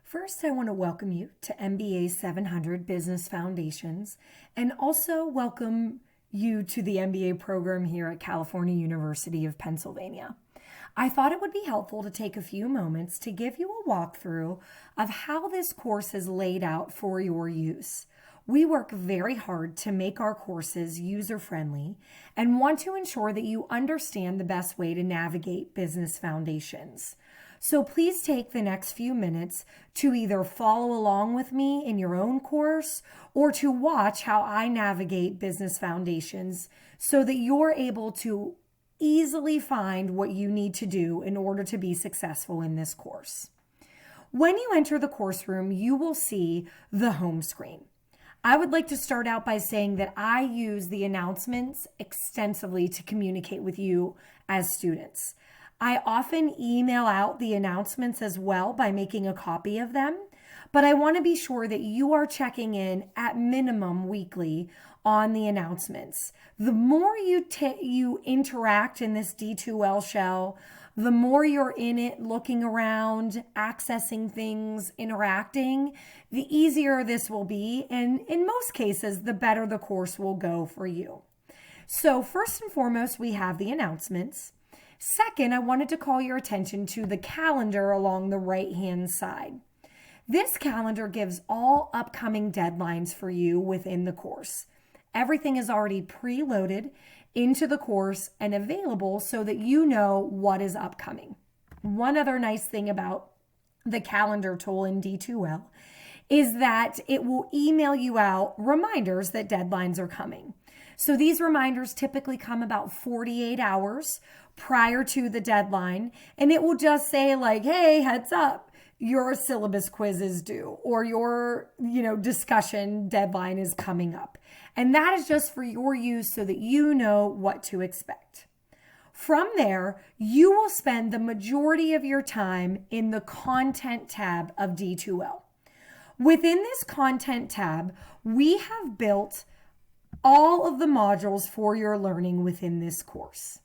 First, I want to welcome you to MBA 700 Business Foundations and also welcome you to the MBA program here at California University of Pennsylvania. I thought it would be helpful to take a few moments to give you a walkthrough of how this course is laid out for your use. We work very hard to make our courses user-friendly and want to ensure that you understand the best way to navigate business foundations. So please take the next few minutes to either follow along with me in your own course or to watch how I navigate business foundations so that you're able to easily find what you need to do in order to be successful in this course. When you enter the course room, you will see the home screen. I would like to start out by saying that I use the announcements extensively to communicate with you as students. I often email out the announcements as well by making a copy of them, but I want to be sure that you are checking in at minimum weekly on the announcements. The more you interact in this D2L shell, the more you're in it, looking around, accessing things, interacting, the easier this will be. And in most cases, the better the course will go for you. So first and foremost, we have the announcements. Second, I wanted to call your attention to the calendar along the right-hand side. This calendar gives all upcoming deadlines for you within the course. Everything is already preloaded into the course and available so that you know what is upcoming. One other nice thing about the calendar tool in D2L is that it will email you out reminders that deadlines are coming. So these reminders typically come about 48 hours prior to the deadline, and it will just say like, hey, heads up, your syllabus quiz is due or your, discussion deadline is coming up. And that is just for your use so that you know what to expect. From there, you will spend the majority of your time in the content tab of D2L. Within this content tab, we have built all of the modules for your learning within this course.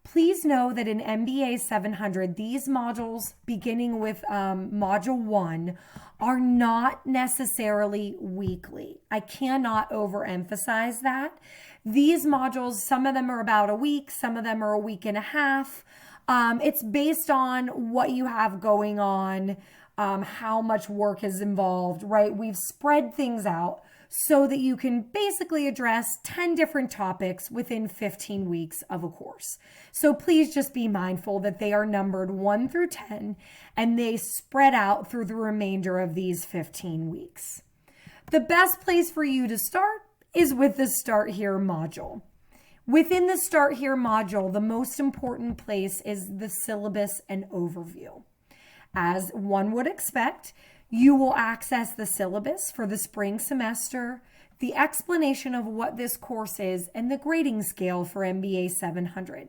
Please know that in MBA 700, these modules, beginning with Module 1, are not necessarily weekly. I cannot overemphasize that. These modules, some of them are about a week, some of them are a week and a half. It's based on what you have going on, how much work is involved, right? We've spread things out so that you can basically address 10 different topics within 15 weeks of a course. So please just be mindful that they are numbered 1 through 10 and they spread out through the remainder of these 15 weeks. The best place for you to start is with the Start Here module. Within the Start Here module, the most important place is the syllabus and overview. As one would expect, you will access the syllabus for the spring semester, the explanation of what this course is, and the grading scale for MBA 700.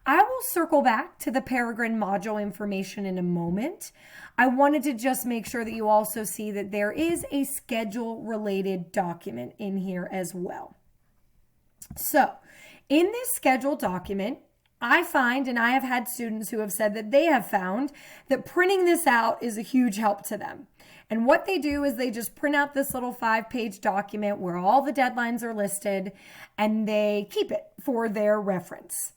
I will circle back to the Peregrine module information in a moment. I wanted to just make sure that you also see that there is a schedule-related document in here as well. So, in this schedule document, I find, and I have had students who have said that they have found that printing this out is a huge help to them. And what they do is they just print out this little 5-page document where all the deadlines are listed and they keep it for their reference.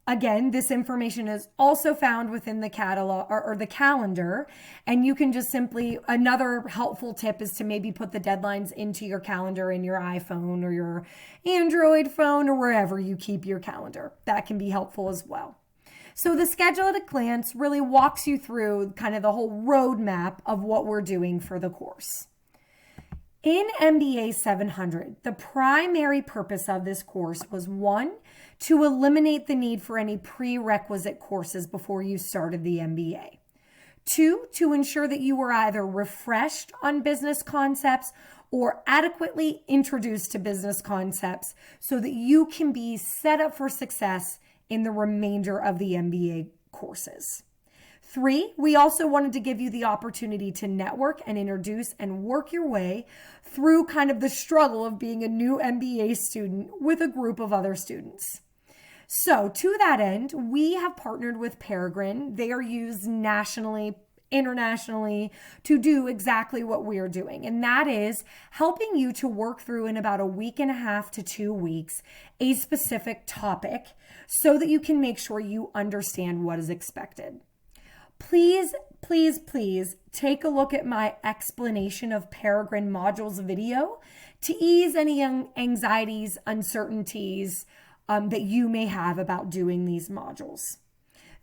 Again, this information is also found within the catalog or the calendar, and you can just simply, another helpful tip is to maybe put the deadlines into your calendar in your iPhone or your Android phone or wherever you keep your calendar. That can be helpful as well. So the schedule at a glance really walks you through kind of the whole roadmap of what we're doing for the course. In MBA 700, the primary purpose of this course was 1, to eliminate the need for any prerequisite courses before you started the MBA. 2, to ensure that you were either refreshed on business concepts or adequately introduced to business concepts so that you can be set up for success in the remainder of the MBA courses. 3, we also wanted to give you the opportunity to network and introduce and work your way through kind of the struggle of being a new MBA student with a group of other students. So to that end, we have partnered with Peregrine. They are used nationally internationally to do exactly what we're doing. And that is helping you to work through in about a week and a half to 2 weeks a specific topic so that you can make sure you understand what is expected. Please, please, please take a look at my explanation of Peregrine modules video to ease any anxieties, uncertainties that you may have about doing these modules.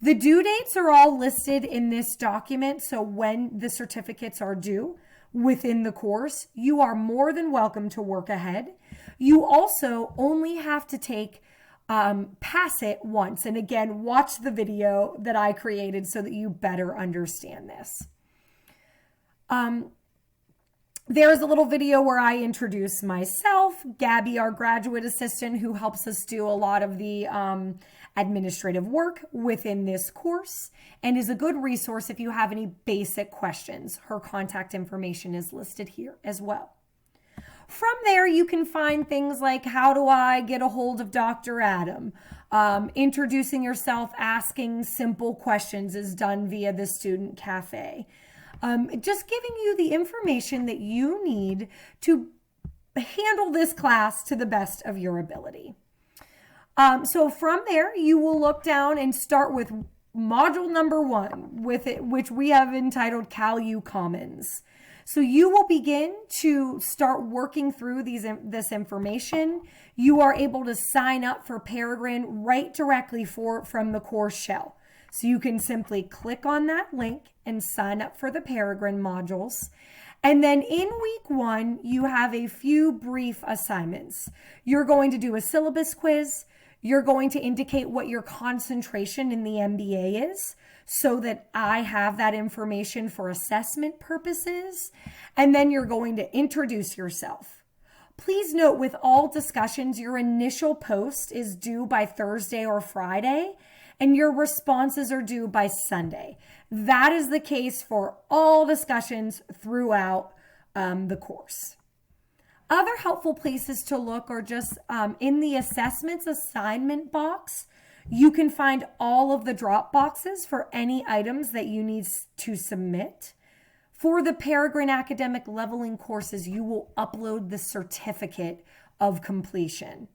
The due dates are all listed in this document, so when the certificates are due within the course, you are more than welcome to work ahead. You also only have to pass it once. And again, watch the video that I created so that you better understand this. There is a little video where I introduce myself, Gabby, our graduate assistant, who helps us do a lot of the administrative work within this course and is a good resource if you have any basic questions. Her contact information is listed here as well. From there, you can find things like how do I get a hold of Dr. Adam? Introducing yourself, asking simple questions is done via the Student Cafe. Just giving you the information that you need to handle this class to the best of your ability. So from there, you will look down and start with module number 1, which we have entitled Cal U Commons. So you will begin to start working through this information. You are able to sign up for Peregrine right directly from the course shell. So you can simply click on that link and sign up for the Peregrine modules. And then in week 1, you have a few brief assignments. You're going to do a syllabus quiz. You're going to indicate what your concentration in the MBA is so that I have that information for assessment purposes. And then you're going to introduce yourself. Please note with all discussions, your initial post is due by Thursday or Friday, and your responses are due by Sunday. That is the case for all discussions throughout the course. Other helpful places to look are just in the assessments assignment box. You can find all of the drop boxes for any items that you need to submit. For the Peregrine Academic Leveling courses, you will upload the certificate of completion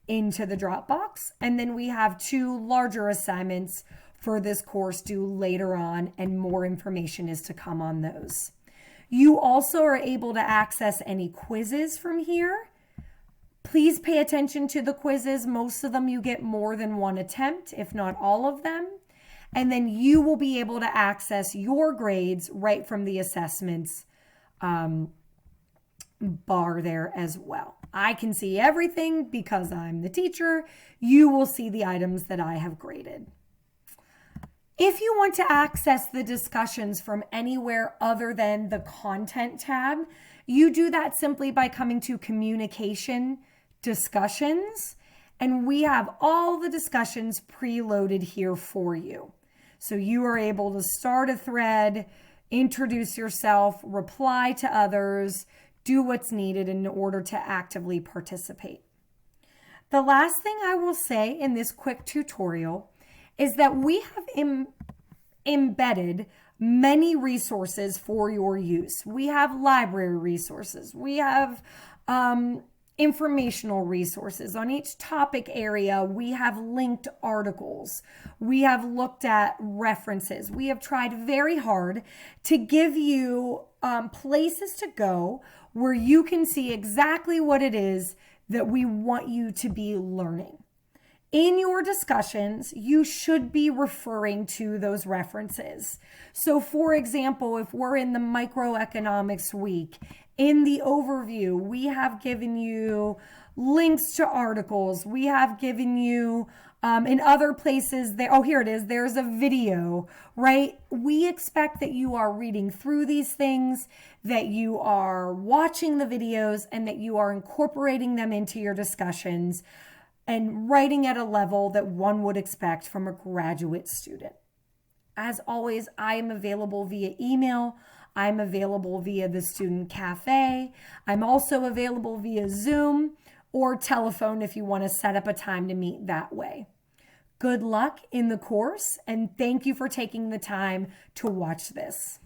into the Dropbox. And then we have 2 larger assignments for this course due later on, and more information is to come on those. You also are able to access any quizzes from here. Please pay attention to the quizzes. Most of them you get more than 1 attempt, if not all of them. And then you will be able to access your grades right from the assessments bar there as well. I can see everything because I'm the teacher. You will see the items that I have graded. If you want to access the discussions from anywhere other than the content tab, you do that simply by coming to Communication Discussions, and we have all the discussions preloaded here for you. So you are able to start a thread, introduce yourself, reply to others, do what's needed in order to actively participate. The last thing I will say in this quick tutorial is that we have embedded many resources for your use. We have library resources. We have informational resources. On each topic area, we have linked articles. We have looked at references. We have tried very hard to give you places to go where you can see exactly what it is that we want you to be learning. In your discussions, you should be referring to those references. So for example, if we're in the microeconomics week, in the overview, we have given you links to articles. We have given you in other places there. Oh, here it is. There's a video, right? We expect that you are reading through these things, that you are watching the videos, and that you are incorporating them into your discussions and writing at a level that one would expect from a graduate student. As always, I am available via email. I'm available via the Student Cafe. I'm also available via Zoom or telephone if you want to set up a time to meet that way. Good luck in the course, and thank you for taking the time to watch this.